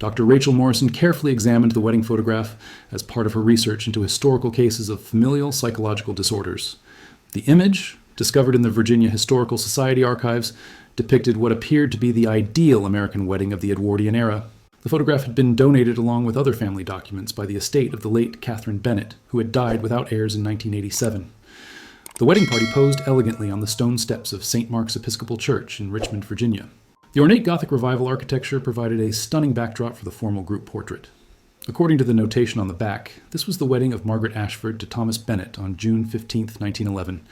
Dr. Rachel Morrison carefully examined the wedding photograph as part of her research into historical cases of familial psychological disorders. The image, discovered in the Virginia Historical Society archives, depicted what appeared to be the ideal American wedding of the Edwardian era. The photograph had been donated along with other family documents by the estate of the late Catherine Bennett, who had died without heirs in 1987. The wedding party posed elegantly on the stone steps of St. Mark's Episcopal Church in Richmond, Virginia. The ornate Gothic Revival architecture provided a stunning backdrop for the formal group portrait. According to the notation on the back, this was the wedding of Margaret Ashford to Thomas Bennett on June 15, 1911.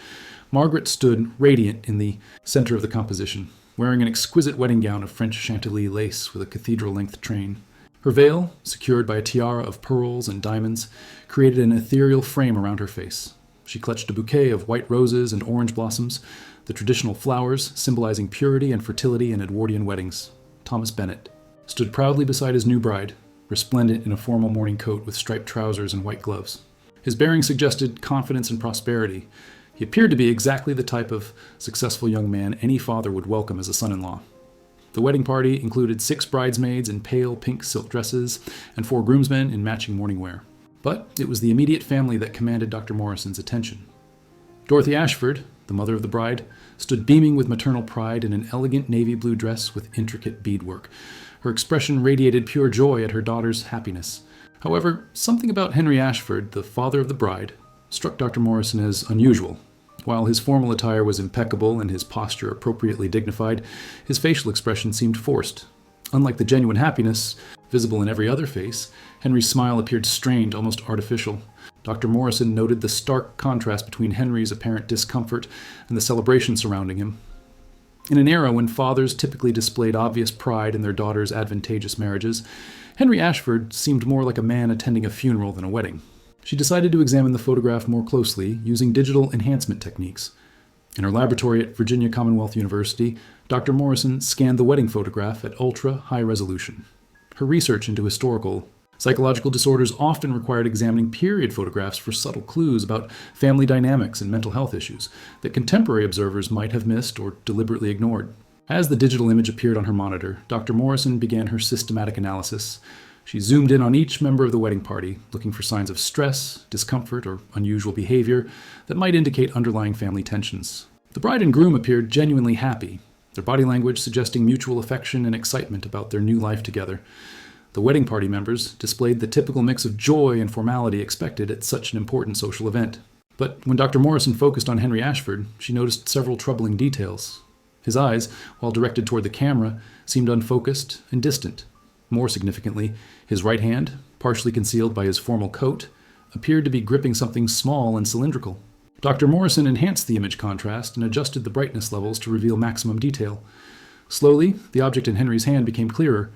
Margaret stood radiant in the center of the composition, wearing an exquisite wedding gown of French Chantilly lace with a cathedral-length train. Her veil, secured by a tiara of pearls and diamonds, created an ethereal frame around her face. She clutched a bouquet of white roses and orange blossoms, the traditional flowers symbolizing purity and fertility in Edwardian weddings. Thomas Bennett stood proudly beside his new bride, resplendent in a formal morning coat with striped trousers and white gloves. His bearing suggested confidence and prosperity. He appeared to be exactly the type of successful young man any father would welcome as a son-in-law. The wedding party included 6 bridesmaids in pale pink silk dresses and 4 groomsmen in matching morning wear. But it was the immediate family that commanded Dr. Morrison's attention. Dorothy Ashford, the mother of the bride, stood beaming with maternal pride in an elegant navy blue dress with intricate beadwork. Her expression radiated pure joy at her daughter's happiness. However, something about Henry Ashford, the father of the bride, struck Dr. Morrison as unusual. While his formal attire was impeccable and his posture appropriately dignified, his facial expression seemed forced. Unlike the genuine happiness visible in every other face, Henry's smile appeared strained, almost artificial. Dr. Morrison noted the stark contrast between Henry's apparent discomfort and the celebration surrounding him. In an era when fathers typically displayed obvious pride in their daughters' advantageous marriages, Henry Ashford seemed more like a man attending a funeral than a wedding. She decided to examine the photograph more closely using digital enhancement techniques. In her laboratory at Virginia Commonwealth University, Dr. Morrison scanned the wedding photograph at ultra-high resolution. Her research into historical psychological disorders often required examining period photographs for subtle clues about family dynamics and mental health issues that contemporary observers might have missed or deliberately ignored. As the digital image appeared on her monitor, Dr. Morrison began her systematic analysis. She zoomed in on each member of the wedding party, looking for signs of stress, discomfort, or unusual behavior that might indicate underlying family tensions. The bride and groom appeared genuinely happy, their body language suggesting mutual affection and excitement about their new life together. The wedding party members displayed the typical mix of joy and formality expected at such an important social event. But when Dr. Morrison focused on Henry Ashford, she noticed several troubling details. His eyes, while directed toward the camera, seemed unfocused and distant. More significantly, his right hand, partially concealed by his formal coat, appeared to be gripping something small and cylindrical. Dr. Morrison enhanced the image contrast and adjusted the brightness levels to reveal maximum detail. Slowly, the object in Henry's hand became clearer.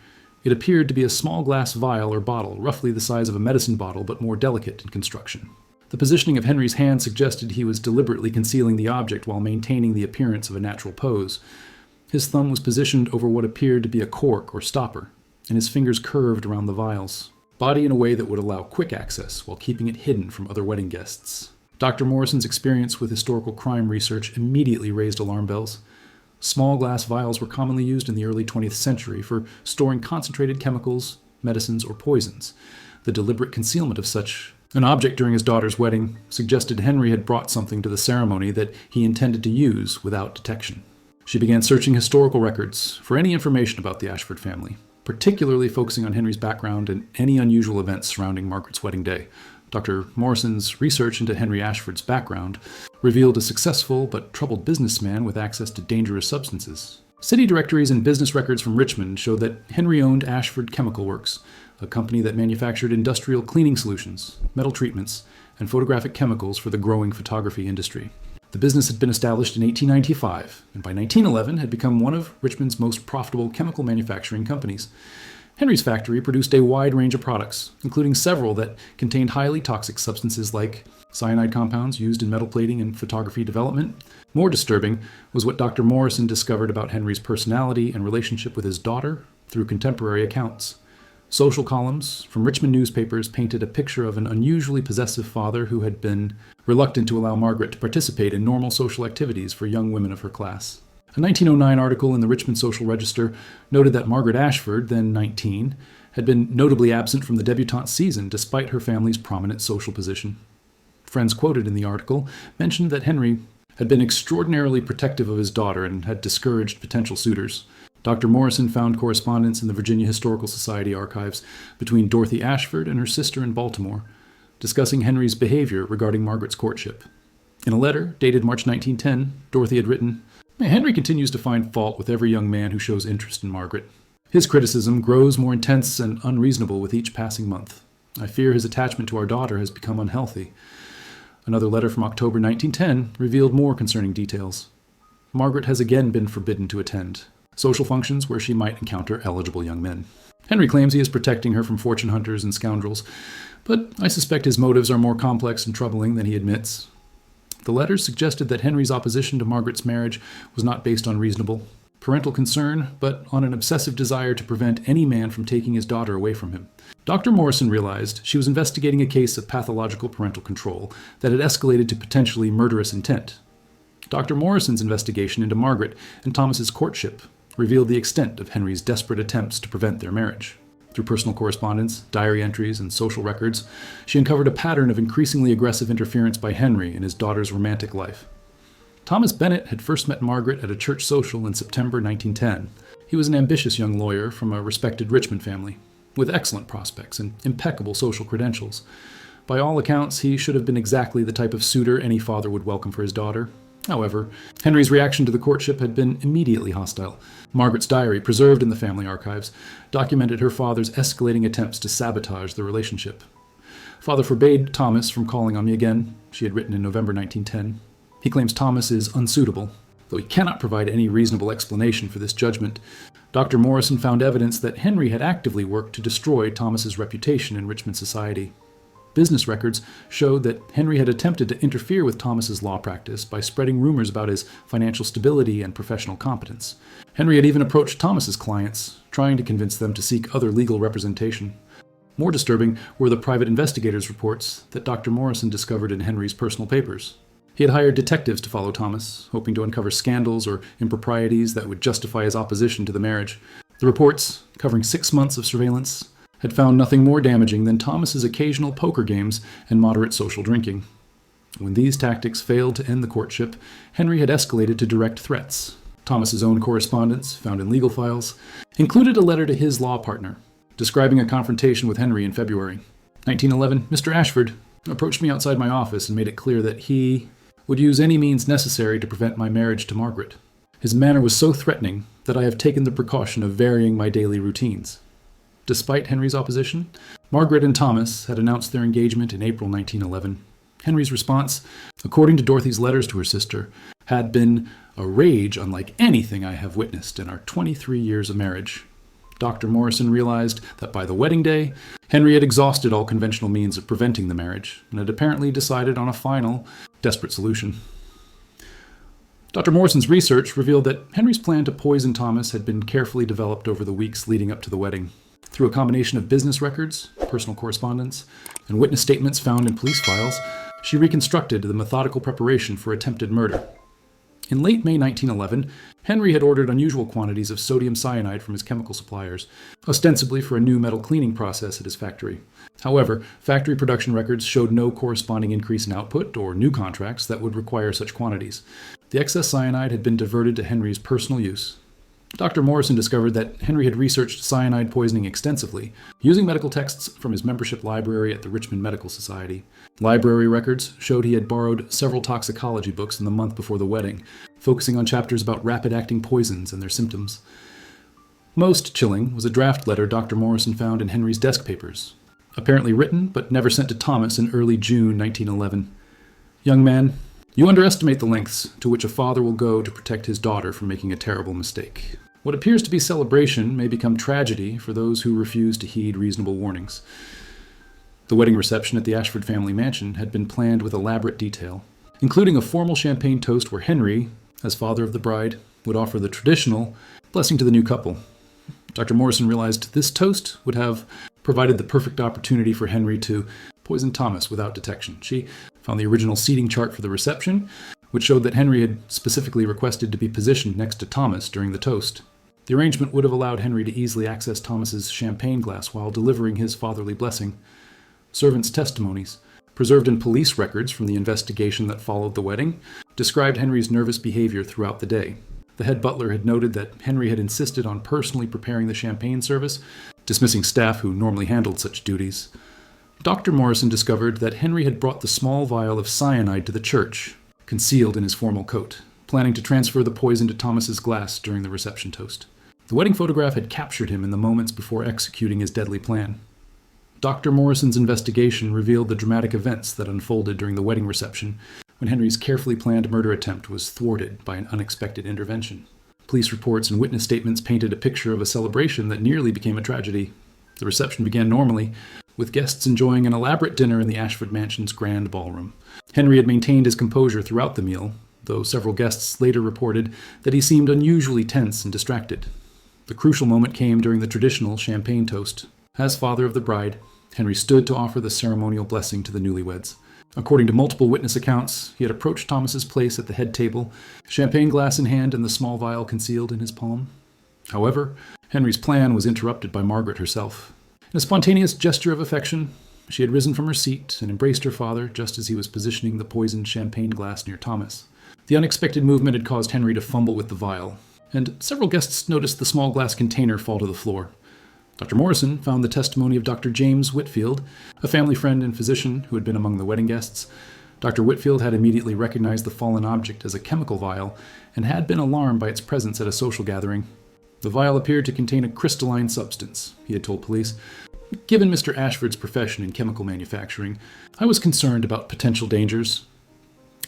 It appeared to be a small glass vial or bottle, roughly the size of a medicine bottle but more delicate in construction. The positioning of Henry's hand suggested he was deliberately concealing the object while maintaining the appearance of a natural pose. His thumb was positioned over what appeared to be a cork or stopper, and his fingers curved around the vials, body in a way that would allow quick access while keeping it hidden from other wedding guests. Dr. Morrison's experience with historical crime research immediately raised alarm bells. Small glass vials were commonly used in the early 20th century for storing concentrated chemicals, medicines, or poisons. The deliberate concealment of such an object during his daughter's wedding suggested Henry had brought something to the ceremony that he intended to use without detection. She began searching historical records for any information about the Ashford family, particularly focusing on Henry's background and any unusual events surrounding Margaret's wedding day. Dr. Morrison's research into Henry Ashford's background revealed a successful but troubled businessman with access to dangerous substances. City directories and business records from Richmond showed that Henry owned Ashford Chemical Works, a company that manufactured industrial cleaning solutions, metal treatments, and photographic chemicals for the growing photography industry. The business had been established in 1895, and by 1911 had become one of Richmond's most profitable chemical manufacturing companies. Henry's factory produced a wide range of products, including several that contained highly toxic substances like cyanide compounds used in metal plating and photography development. More disturbing was what Dr. Morrison discovered about Henry's personality and relationship with his daughter through contemporary accounts. Social columns from Richmond newspapers painted a picture of an unusually possessive father who had been reluctant to allow Margaret to participate in normal social activities for young women of her class. A 1909 article in the Richmond Social Register noted that Margaret Ashford, then 19, had been notably absent from the debutante season despite her family's prominent social position. Friends quoted in the article mentioned that Henry had been extraordinarily protective of his daughter and had discouraged potential suitors. Dr. Morrison found correspondence in the Virginia Historical Society archives between Dorothy Ashford and her sister in Baltimore, discussing Henry's behavior regarding Margaret's courtship. In a letter dated March 1910, Dorothy had written, "Henry continues to find fault with every young man who shows interest in Margaret. His criticism grows more intense and unreasonable with each passing month. I fear his attachment to our daughter has become unhealthy." Another letter from October 1910 revealed more concerning details. Margaret has again been forbidden to attend social functions where she might encounter eligible young men. Henry claims he is protecting her from fortune hunters and scoundrels, but I suspect his motives are more complex and troubling than he admits. The letters suggested that Henry's opposition to Margaret's marriage was not based on reasonable parental concern, but on an obsessive desire to prevent any man from taking his daughter away from him. Dr. Morrison realized she was investigating a case of pathological parental control that had escalated to potentially murderous intent. Dr. Morrison's investigation into Margaret and Thomas's courtship revealed the extent of Henry's desperate attempts to prevent their marriage. Through personal correspondence, diary entries, and social records, she uncovered a pattern of increasingly aggressive interference by Henry in his daughter's romantic life. Thomas Bennett had first met Margaret at a church social in September 1910. He was an ambitious young lawyer from a respected Richmond family, with excellent prospects and impeccable social credentials. By all accounts, he should have been exactly the type of suitor any father would welcome for his daughter. However, Henry's reaction to the courtship had been immediately hostile. Margaret's diary, preserved in the family archives, documented her father's escalating attempts to sabotage the relationship. "Father forbade Thomas from calling on me again," she had written in November 1910. He claims Thomas is unsuitable, though he cannot provide any reasonable explanation for this judgment. Dr. Morrison found evidence that Henry had actively worked to destroy Thomas's reputation in Richmond society. Business records showed that Henry had attempted to interfere with Thomas's law practice by spreading rumors about his financial stability and professional competence. Henry had even approached Thomas's clients, trying to convince them to seek other legal representation. More disturbing were the private investigators' reports that Dr. Morrison discovered in Henry's personal papers. He had hired detectives to follow Thomas, hoping to uncover scandals or improprieties that would justify his opposition to the marriage. The reports, covering 6 months of surveillance, had found nothing more damaging than Thomas's occasional poker games and moderate social drinking. When these tactics failed to end the courtship, Henry had escalated to direct threats. Thomas's own correspondence, found in legal files, included a letter to his law partner, describing a confrontation with Henry in February 1911. "Mr. Ashford approached me outside my office and made it clear that he would use any means necessary to prevent my marriage to Margaret. His manner was so threatening that I have taken the precaution of varying my daily routines." Despite Henry's opposition, Margaret and Thomas had announced their engagement in April 1911. Henry's response, according to Dorothy's letters to her sister, had been a rage unlike anything I have witnessed in our 23 years of marriage. Dr. Morrison realized that by the wedding day, Henry had exhausted all conventional means of preventing the marriage and had apparently decided on a final, desperate solution. Dr. Morrison's research revealed that Henry's plan to poison Thomas had been carefully developed over the weeks leading up to the wedding. Through a combination of business records, personal correspondence, and witness statements found in police files, she reconstructed the methodical preparation for attempted murder. In late May 1911, Henry had ordered unusual quantities of sodium cyanide from his chemical suppliers, ostensibly for a new metal cleaning process at his factory. However, factory production records showed no corresponding increase in output or new contracts that would require such quantities. The excess cyanide had been diverted to Henry's personal use. Dr. Morrison discovered that Henry had researched cyanide poisoning extensively, using medical texts from his membership library at the Richmond Medical Society. Library records showed he had borrowed several toxicology books in the month before the wedding, focusing on chapters about rapid-acting poisons and their symptoms. Most chilling was a draft letter Dr. Morrison found in Henry's desk papers, apparently written but never sent to Thomas in early June 1911. "Young man, you underestimate the lengths to which a father will go to protect his daughter from making a terrible mistake. What appears to be celebration may become tragedy for those who refuse to heed reasonable warnings." The wedding reception at the Ashford family mansion had been planned with elaborate detail, including a formal champagne toast where Henry, as father of the bride, would offer the traditional blessing to the new couple. Dr. Morrison realized this toast would have provided the perfect opportunity for Henry to poison Thomas without detection. She found the original seating chart for the reception, which showed that Henry had specifically requested to be positioned next to Thomas during the toast. The arrangement would have allowed Henry to easily access Thomas's champagne glass while delivering his fatherly blessing. Servants' testimonies, preserved in police records from the investigation that followed the wedding, described Henry's nervous behavior throughout the day. The head butler had noted that Henry had insisted on personally preparing the champagne service, dismissing staff who normally handled such duties. Dr. Morrison discovered that Henry had brought the small vial of cyanide to the church, concealed in his formal coat, planning to transfer the poison to Thomas's glass during the reception toast. The wedding photograph had captured him in the moments before executing his deadly plan. Dr. Morrison's investigation revealed the dramatic events that unfolded during the wedding reception, when Henry's carefully planned murder attempt was thwarted by an unexpected intervention. Police reports and witness statements painted a picture of a celebration that nearly became a tragedy. The reception began normally, with guests enjoying an elaborate dinner in the Ashford Mansion's grand ballroom. Henry had maintained his composure throughout the meal, though several guests later reported that he seemed unusually tense and distracted. The crucial moment came during the traditional champagne toast. As father of the bride, Henry stood to offer the ceremonial blessing to the newlyweds. According to multiple witness accounts, he had approached Thomas's place at the head table, champagne glass in hand and the small vial concealed in his palm. However, Henry's plan was interrupted by Margaret herself. In a spontaneous gesture of affection, she had risen from her seat and embraced her father just as he was positioning the poisoned champagne glass near Thomas. The unexpected movement had caused Henry to fumble with the vial, and several guests noticed the small glass container fall to the floor. Dr. Morrison found the testimony of Dr. James Whitfield, a family friend and physician who had been among the wedding guests. Dr. Whitfield had immediately recognized the fallen object as a chemical vial and had been alarmed by its presence at a social gathering. The vial appeared to contain a crystalline substance, he had told police. Given Mr. Ashford's profession in chemical manufacturing, I was concerned about potential dangers.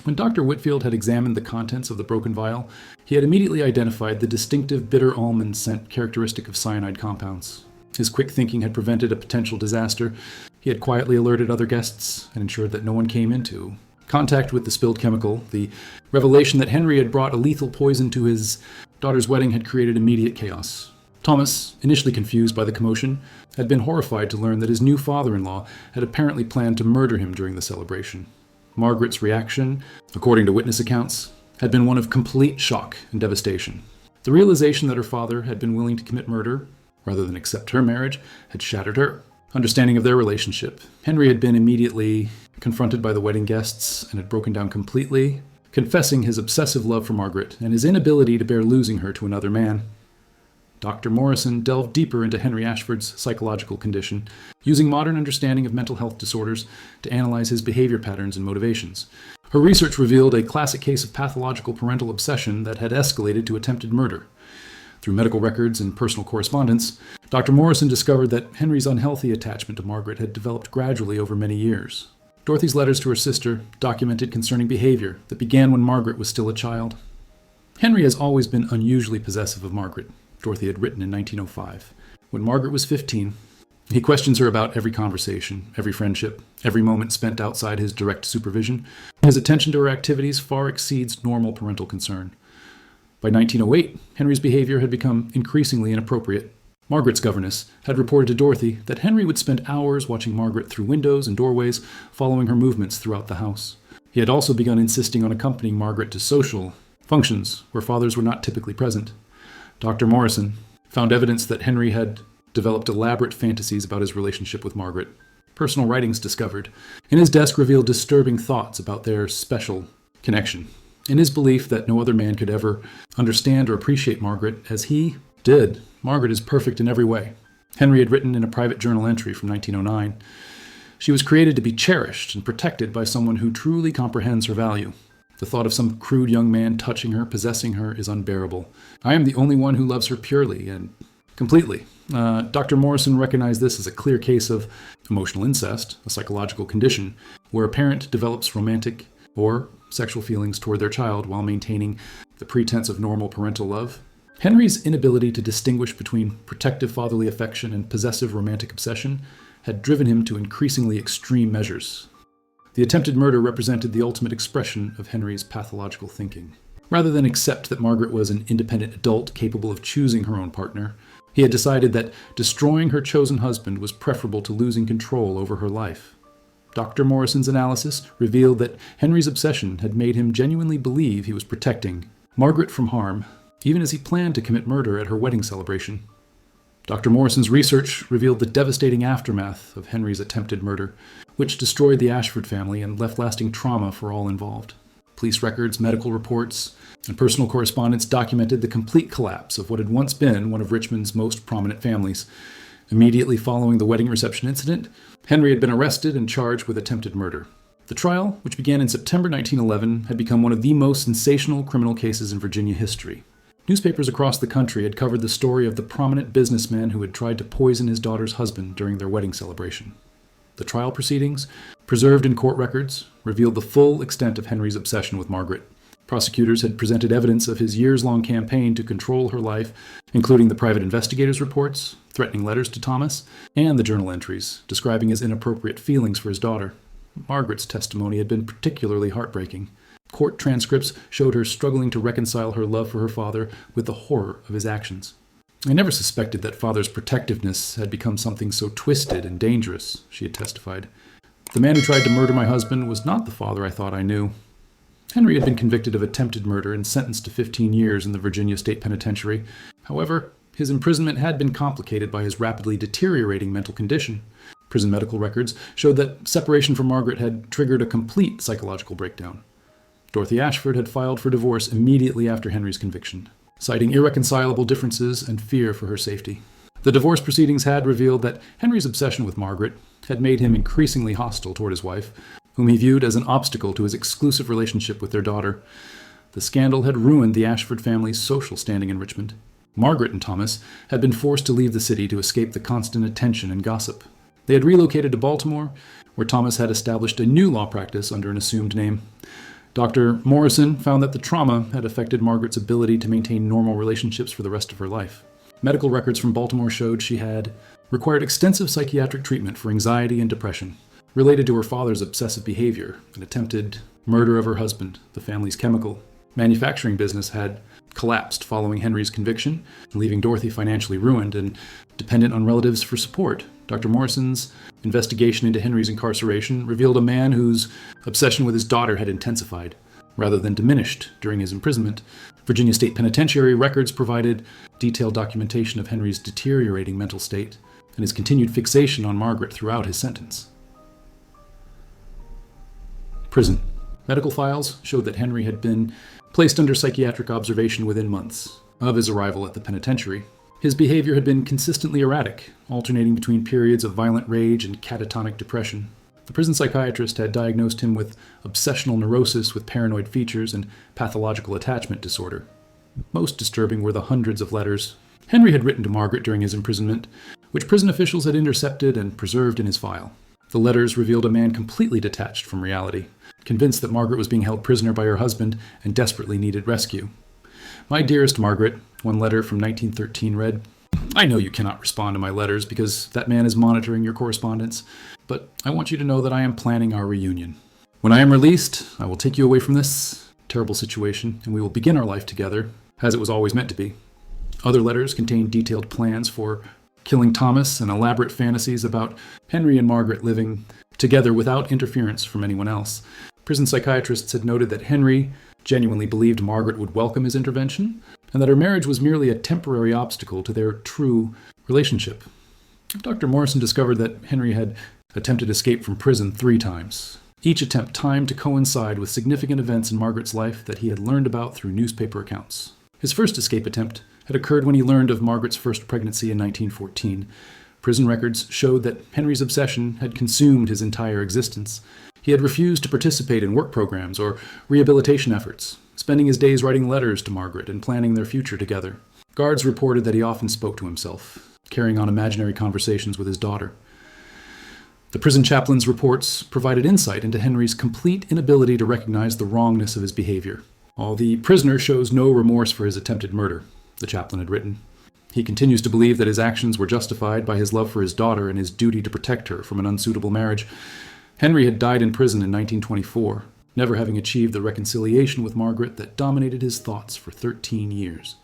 When Dr. Whitfield had examined the contents of the broken vial, he had immediately identified the distinctive bitter almond scent characteristic of cyanide compounds. His quick thinking had prevented a potential disaster. He had quietly alerted other guests and ensured that no one came into contact with the spilled chemical. The revelation that Henry had brought a lethal poison to his daughter's wedding had created immediate chaos. Thomas, initially confused by the commotion, had been horrified to learn that his new father-in-law had apparently planned to murder him during the celebration. Margaret's reaction, according to witness accounts, had been one of complete shock and devastation. The realization that her father had been willing to commit murder, rather than accept her marriage, had shattered her. Understanding of their relationship, Henry had been immediately confronted by the wedding guests and had broken down completely, confessing his obsessive love for Margaret and his inability to bear losing her to another man. Dr. Morrison delved deeper into Henry Ashford's psychological condition, using modern understanding of mental health disorders to analyze his behavior patterns and motivations. Her research revealed a classic case of pathological parental obsession that had escalated to attempted murder. Through medical records and personal correspondence, Dr. Morrison discovered that Henry's unhealthy attachment to Margaret had developed gradually over many years. Dorothy's letters to her sister documented concerning behavior that began when Margaret was still a child. Henry has always been unusually possessive of Margaret, Dorothy had written in 1905. When Margaret was 15, he questions her about every conversation, every friendship, every moment spent outside his direct supervision. His attention to her activities far exceeds normal parental concern. By 1908, Henry's behavior had become increasingly inappropriate. Margaret's governess had reported to Dorothy that Henry would spend hours watching Margaret through windows and doorways, following her movements throughout the house. He had also begun insisting on accompanying Margaret to social functions where fathers were not typically present. Dr. Morrison found evidence that Henry had developed elaborate fantasies about his relationship with Margaret. Personal writings discovered in his desk revealed disturbing thoughts about their special connection. In his belief that no other man could ever understand or appreciate Margaret as he did, Margaret is perfect in every way. Henry had written in a private journal entry from 1909, "She was created to be cherished and protected by someone who truly comprehends her value. The thought of some crude young man touching her, possessing her, is unbearable. I am the only one who loves her purely and completely." Dr. Morrison recognized this as a clear case of emotional incest, a psychological condition, where a parent develops romantic or sexual feelings toward their child while maintaining the pretense of normal parental love. Henry's inability to distinguish between protective fatherly affection and possessive romantic obsession had driven him to increasingly extreme measures. The attempted murder represented the ultimate expression of Henry's pathological thinking. Rather than accept that Margaret was an independent adult capable of choosing her own partner, he had decided that destroying her chosen husband was preferable to losing control over her life. Dr. Morrison's analysis revealed that Henry's obsession had made him genuinely believe he was protecting Margaret from harm even as he planned to commit murder at her wedding celebration. Dr. Morrison's research revealed the devastating aftermath of Henry's attempted murder, which destroyed the Ashford family and left lasting trauma for all involved. Police records, medical reports, and personal correspondence documented the complete collapse of what had once been one of Richmond's most prominent families. Immediately following the wedding reception incident, Henry had been arrested and charged with attempted murder. The trial, which began in September 1911, had become one of the most sensational criminal cases in Virginia history. Newspapers across the country had covered the story of the prominent businessman who had tried to poison his daughter's husband during their wedding celebration. The trial proceedings, preserved in court records, revealed the full extent of Henry's obsession with Margaret. Prosecutors had presented evidence of his years-long campaign to control her life, including the private investigators' reports, threatening letters to Thomas, and the journal entries describing his inappropriate feelings for his daughter. Margaret's testimony had been particularly heartbreaking. Court transcripts showed her struggling to reconcile her love for her father with the horror of his actions. "I never suspected that father's protectiveness had become something so twisted and dangerous," she had testified. "The man who tried to murder my husband was not the father I thought I knew." Henry had been convicted of attempted murder and sentenced to 15 years in the Virginia State Penitentiary. However, his imprisonment had been complicated by his rapidly deteriorating mental condition. Prison medical records showed that separation from Margaret had triggered a complete psychological breakdown. Dorothy Ashford had filed for divorce immediately after Henry's conviction, citing irreconcilable differences and fear for her safety. The divorce proceedings had revealed that Henry's obsession with Margaret had made him increasingly hostile toward his wife, whom he viewed as an obstacle to his exclusive relationship with their daughter. The scandal had ruined the Ashford family's social standing in Richmond. Margaret and Thomas had been forced to leave the city to escape the constant attention and gossip. They had relocated to Baltimore, where Thomas had established a new law practice under an assumed name. Dr. Morrison found that the trauma had affected Margaret's ability to maintain normal relationships for the rest of her life. Medical records from Baltimore showed she had required extensive psychiatric treatment for anxiety and depression, related to her father's obsessive behavior and attempted murder of her husband. The family's chemical manufacturing business had collapsed following Henry's conviction, leaving Dorothy financially ruined and dependent on relatives for support. Dr. Morrison's investigation into Henry's incarceration revealed a man whose obsession with his daughter had intensified, rather than diminished, during his imprisonment. Virginia State Penitentiary records provided detailed documentation of Henry's deteriorating mental state and his continued fixation on Margaret throughout his sentence. Prison. Medical files showed that Henry had been placed under psychiatric observation within months of his arrival at the penitentiary. His behavior had been consistently erratic, alternating between periods of violent rage and catatonic depression. The prison psychiatrist had diagnosed him with obsessional neurosis with paranoid features and pathological attachment disorder. Most disturbing were the hundreds of letters Henry had written to Margaret during his imprisonment, which prison officials had intercepted and preserved in his file. The letters revealed a man completely detached from reality, convinced that Margaret was being held prisoner by her husband and desperately needed rescue. "My dearest Margaret," one letter from 1913 read, "I know you cannot respond to my letters because that man is monitoring your correspondence, but I want you to know that I am planning our reunion. When I am released, I will take you away from this terrible situation, and we will begin our life together, as it was always meant to be." Other letters contained detailed plans for killing Thomas and elaborate fantasies about Henry and Margaret living together without interference from anyone else. Prison psychiatrists had noted that Henry genuinely believed Margaret would welcome his intervention, and that her marriage was merely a temporary obstacle to their true relationship. Dr. Morrison discovered that Henry had attempted escape from prison 3 times, each attempt timed to coincide with significant events in Margaret's life that he had learned about through newspaper accounts. His first escape attempt had occurred when he learned of Margaret's first pregnancy in 1914. Prison records showed that Henry's obsession had consumed his entire existence. He had refused to participate in work programs or rehabilitation efforts, spending his days writing letters to Margaret and planning their future together. Guards reported that he often spoke to himself, carrying on imaginary conversations with his daughter. The prison chaplain's reports provided insight into Henry's complete inability to recognize the wrongness of his behavior. "While the prisoner shows no remorse for his attempted murder," the chaplain had written, "he continues to believe that his actions were justified by his love for his daughter and his duty to protect her from an unsuitable marriage." Henry had died in prison in 1924, never having achieved the reconciliation with Margaret that dominated his thoughts for 13 years.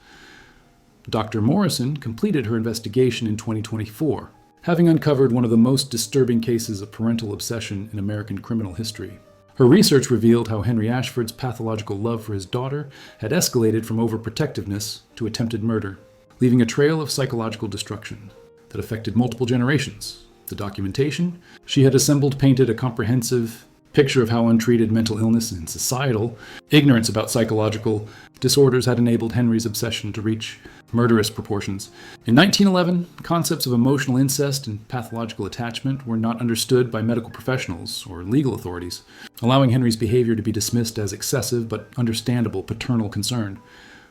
Dr. Morrison completed her investigation in 2024, having uncovered one of the most disturbing cases of parental obsession in American criminal history. Her research revealed how Henry Ashford's pathological love for his daughter had escalated from overprotectiveness to attempted murder, leaving a trail of psychological destruction that affected multiple generations. The documentation she had assembled painted a comprehensive picture of how untreated mental illness and societal ignorance about psychological disorders had enabled Henry's obsession to reach murderous proportions. In 1911, concepts of emotional incest and pathological attachment were not understood by medical professionals or legal authorities, allowing Henry's behavior to be dismissed as excessive but understandable paternal concern.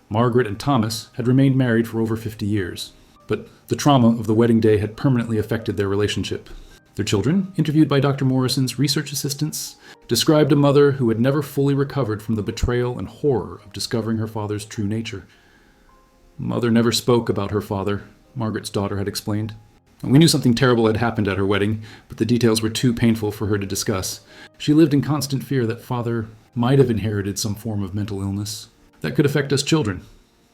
Margaret and Thomas had remained married for over 50 years, but the trauma of the wedding day had permanently affected their relationship. Their children, interviewed by Dr. Morrison's research assistants, described a mother who had never fully recovered from the betrayal and horror of discovering her father's true nature. Mother never spoke about her father, Margaret's daughter had explained. We knew something terrible had happened at her wedding, but the details were too painful for her to discuss. She lived in constant fear that father might have inherited some form of mental illness that could affect us children.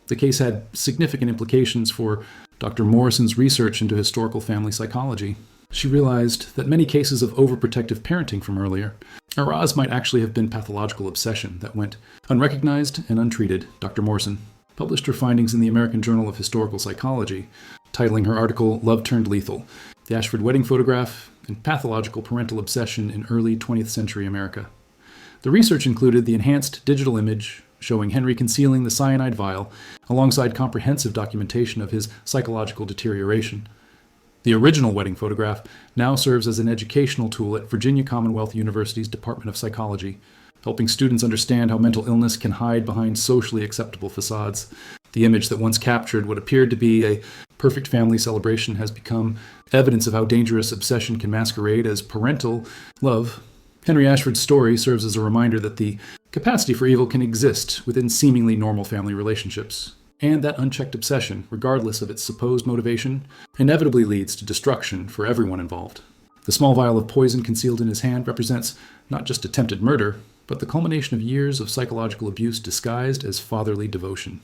The case had significant implications for Dr. Morrison's research into historical family psychology. She realized that many cases of overprotective parenting from earlier might actually have been pathological obsession that went unrecognized and untreated. Dr. Morrison published her findings in the American Journal of Historical Psychology, titling her article Love Turned Lethal: The Ashford Wedding Photograph and Pathological Parental Obsession in Early 20th Century America. The research included the enhanced digital image showing Henry concealing the cyanide vial alongside comprehensive documentation of his psychological deterioration. The original wedding photograph now serves as an educational tool at Virginia Commonwealth University's Department of Psychology, helping students understand how mental illness can hide behind socially acceptable facades. The image that once captured what appeared to be a perfect family celebration has become evidence of how dangerous obsession can masquerade as parental love. Henry Ashford's story serves as a reminder that the capacity for evil can exist within seemingly normal family relationships, and that unchecked obsession, regardless of its supposed motivation, inevitably leads to destruction for everyone involved. The small vial of poison concealed in his hand represents not just attempted murder, but the culmination of years of psychological abuse disguised as fatherly devotion.